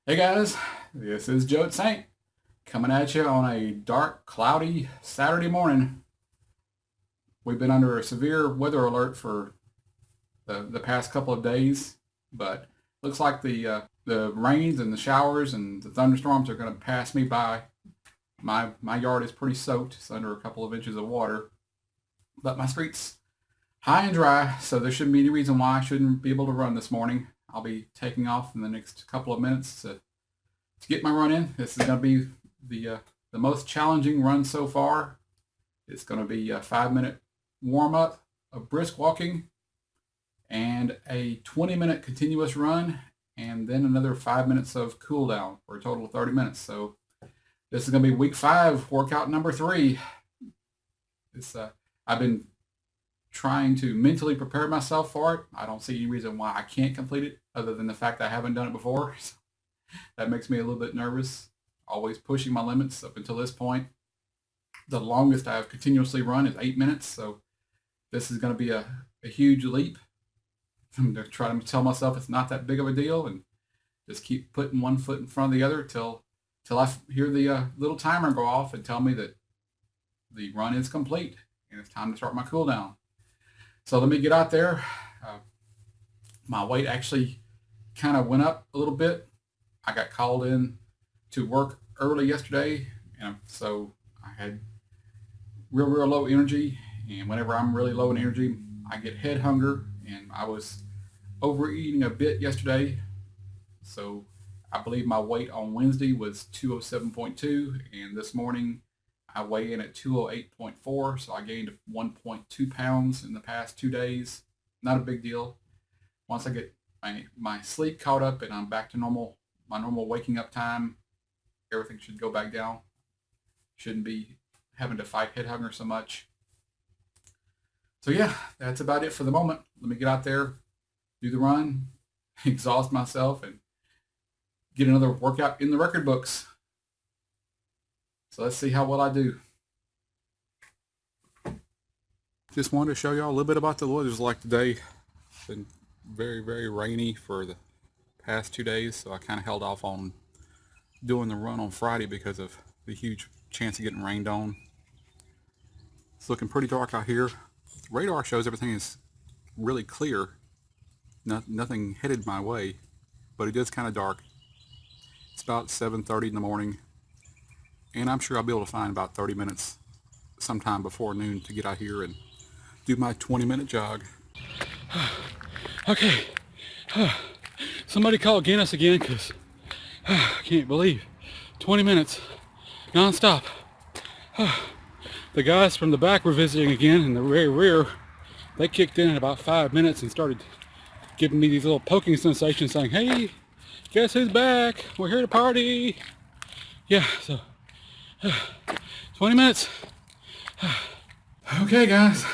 Hey guys, this is Joe Saint coming at you on a dark, cloudy Saturday morning. We've been under a severe weather alert for the past couple of days, but looks like the rains and the showers and the thunderstorms are going to pass me by. My yard is pretty soaked; it's under a couple of inches of water, but my street's high and dry, so there shouldn't be any reason why I shouldn't be able to run this morning. I'll be taking off in the next couple of minutes to get my run in. This is going to be the most challenging run so far. It's going to be a 5 minute warm up of brisk walking and a 20-minute continuous run, and then another 5 minutes of cool down for a total of 30 minutes. So this is going to be week 5, workout number 3. It's I've been trying to mentally prepare myself for it. I don't see any reason why I can't complete it other than the fact that I haven't done it before. So that makes me a little bit nervous. Always pushing my limits up until this point. The longest I've continuously run is 8 minutes. So this is going to be a huge leap. I'm going to try to tell myself it's not that big of a deal and just keep putting one foot in front of the other till I hear the little timer go off and tell me that the run is complete and it's time to start my cool down. So let me get out there. Uh, my weight actually kind of went up a little bit. I got called in to work early yesterday, and so I had real low energy. And whenever I'm really low in energy, I get head hunger, and I was overeating a bit yesterday. So I believe my weight on Wednesday was 207.2, and this morning I weigh in at 208.4. So I gained 1.2 pounds in the past 2 days. Not a big deal. Once I get my sleep caught up and I'm back to my normal waking up time, everything should go back down. Shouldn't be having to fight head hunger so much. So yeah, that's about it for the moment. Let me get out there, do the run, exhaust myself, and get another workout in the record books. So let's see how well I do. Just wanted to show y'all a little bit about the weather like today. It's been very rainy for the past 2 days, so I kind of held off on doing the run on Friday because of the huge chance of getting rained on. It's looking pretty dark out here. Radar shows everything is really clear. Nothing headed my way, but it is kind of dark. It's about 7:30 in the morning, and I'm sure I'll be able to find about 30 minutes sometime before noon to get out here and do my 20-minute jog. Okay. Somebody call Guinness again because I can't believe 20 minutes non-stop. The guys from the back were visiting again in the rear. They kicked in about 5 minutes and started giving me these little poking sensations saying, hey, guess who's back? We're here to party. Yeah, so 20 minutes. Okay, guys.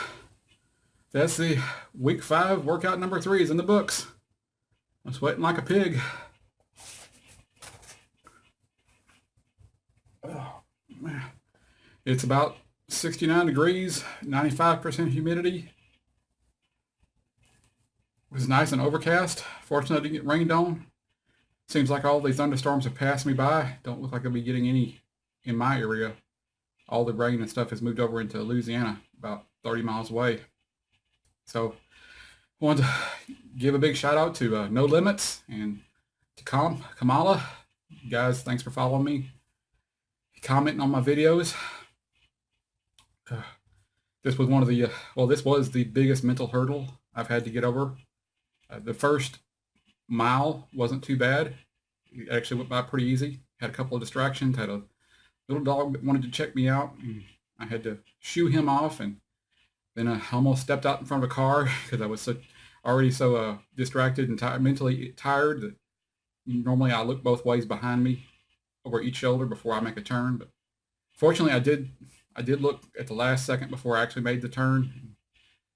That's the week 5 workout number 3 is in the books. I'm sweating like a pig. Oh, man. It's about 69 degrees, 95% humidity. It was nice and overcast. Fortunately, I didn't get rained on. Seems like all these thunderstorms have passed me by. Don't look like I'll be getting any in my area. All the rain and stuff has moved over into Louisiana, about 30 miles away. So I want to give a big shout out to No Limits and to Kamala. Guys, thanks for following me, commenting on my videos. This was one of the, this was the biggest mental hurdle I've had to get over. The first mile wasn't too bad. It actually went by pretty easy. Had a couple of distractions. Had a little dog that wanted to check me out. And I had to shoo him off, and then I almost stepped out in front of a car because I was already so distracted and mentally tired that normally I look both ways behind me over each shoulder before I make a turn. But fortunately, I did look at the last second before I actually made the turn.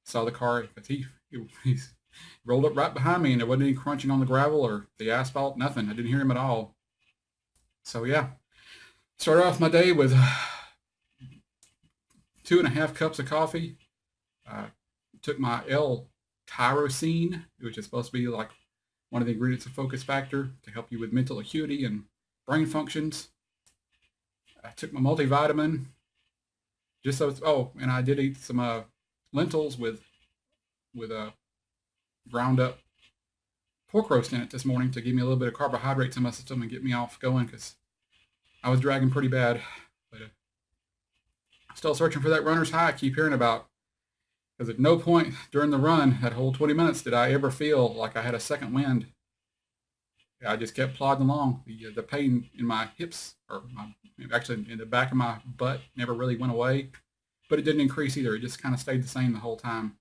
Saw the car, but he rolled up right behind me, and there wasn't any crunching on the gravel or the asphalt, nothing. I didn't hear him at all. So yeah, started off my day with 2.5 cups of coffee. Took my L-tyrosine, which is supposed to be like one of the ingredients of Focus Factor to help you with mental acuity and brain functions. I took my multivitamin just so and I did eat some lentils with a ground up pork roast in it this morning to give me a little bit of carbohydrates in my system and get me off going because I was dragging pretty bad. But still searching for that runner's high I keep hearing about. Because at no point during the run, that whole 20 minutes, did I ever feel like I had a second wind. I just kept plodding along. The pain in my hips, actually in the back of my butt, never really went away. But it didn't increase either. It just kind of stayed the same the whole time.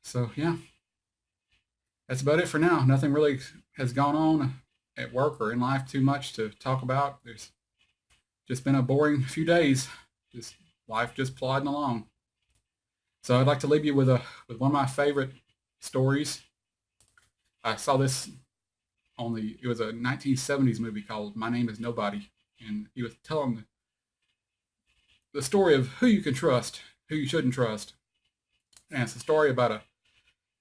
So, yeah. That's about it for now. Nothing really has gone on at work or in life too much to talk about. There's just been a boring few days. Just life just plodding along. So I'd like to leave you with one of my favorite stories. I saw this it was a 1970s movie called My Name is Nobody. And he was telling the story of who you can trust, who you shouldn't trust. And it's a story about a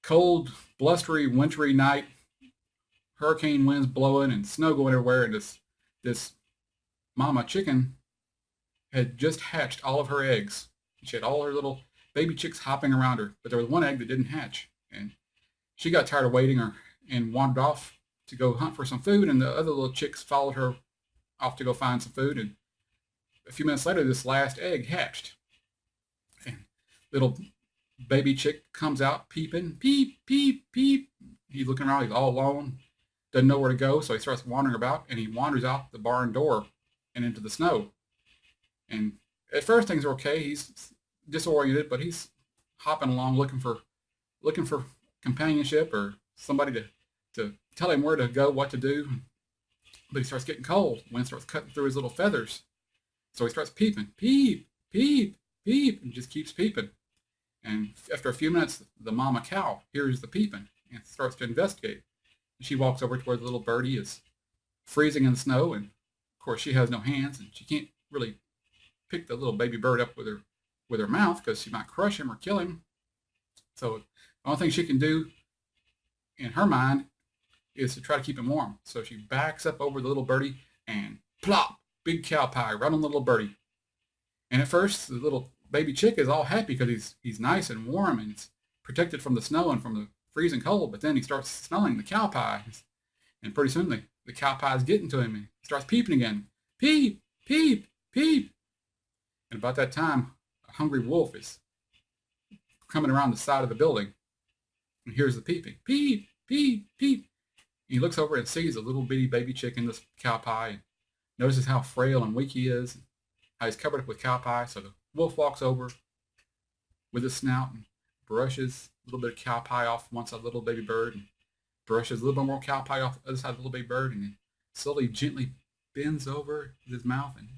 cold, blustery, wintry night, hurricane winds blowing and snow going everywhere. And this mama chicken had just hatched all of her eggs. She had all her little baby chicks hopping around her, but there was one egg that didn't hatch. And she got tired of waiting and wandered off to go hunt for some food, and the other little chicks followed her off to go find some food. And a few minutes later, this last egg hatched. And little baby chick comes out peeping, peep, peep, peep. He's looking around, he's all alone, doesn't know where to go, so he starts wandering about, and he wanders out the barn door and into the snow. And at first things are okay. He's disoriented, but he's hopping along looking for companionship or somebody to tell him where to go, what to do. But he starts getting cold. Wind starts cutting through his little feathers. So he starts peeping. Peep, peep, peep, and just keeps peeping. And after a few minutes, the mama cow hears the peeping and starts to investigate. And she walks over to where the little birdie is freezing in the snow. And of course, she has no hands, and she can't really pick the little baby bird up with her mouth because she might crush him or kill him. So the only thing she can do in her mind is to try to keep him warm. So she backs up over the little birdie and plop, big cow pie right on the little birdie. And at first, the little baby chick is all happy because he's nice and warm and it's protected from the snow and from the freezing cold. But then he starts smelling the cow pie, and pretty soon the cow pie is getting to him, and he starts peeping again. Peep, peep, peep. And about that time, a hungry wolf is coming around the side of the building and hears the peeping. Peep, peep, peep. And he looks over and sees a little bitty baby chick in this cow pie and notices how frail and weak he is, and how he's covered up with cow pie. So the wolf walks over with his snout and brushes a little bit of cow pie off one side of the little baby bird and brushes a little bit more cow pie off the other side of the little baby bird, and then slowly, gently bends over with his mouth and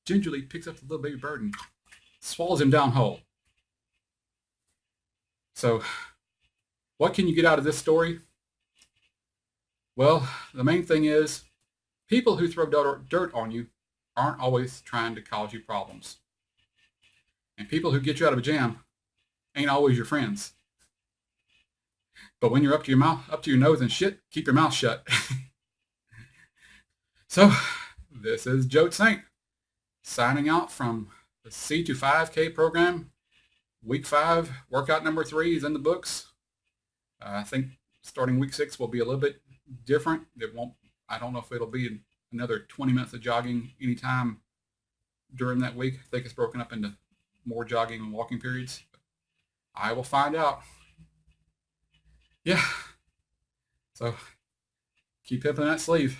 gingerly picks up the little baby bird and swallows him down whole. So what can you get out of this story? Well, the main thing is people who throw dirt on you aren't always trying to cause you problems. And people who get you out of a jam ain't always your friends. But when you're up to your nose in shit, keep your mouth shut. So, this is Joe Saint signing out from the C25K program. Week 5, workout number 3 is in the books. I think starting week 6 will be a little bit different. I don't know if it'll be another 20 minutes of jogging anytime during that week. I think it's broken up into more jogging and walking periods. I will find out. Yeah. So keep pimping that sleeve.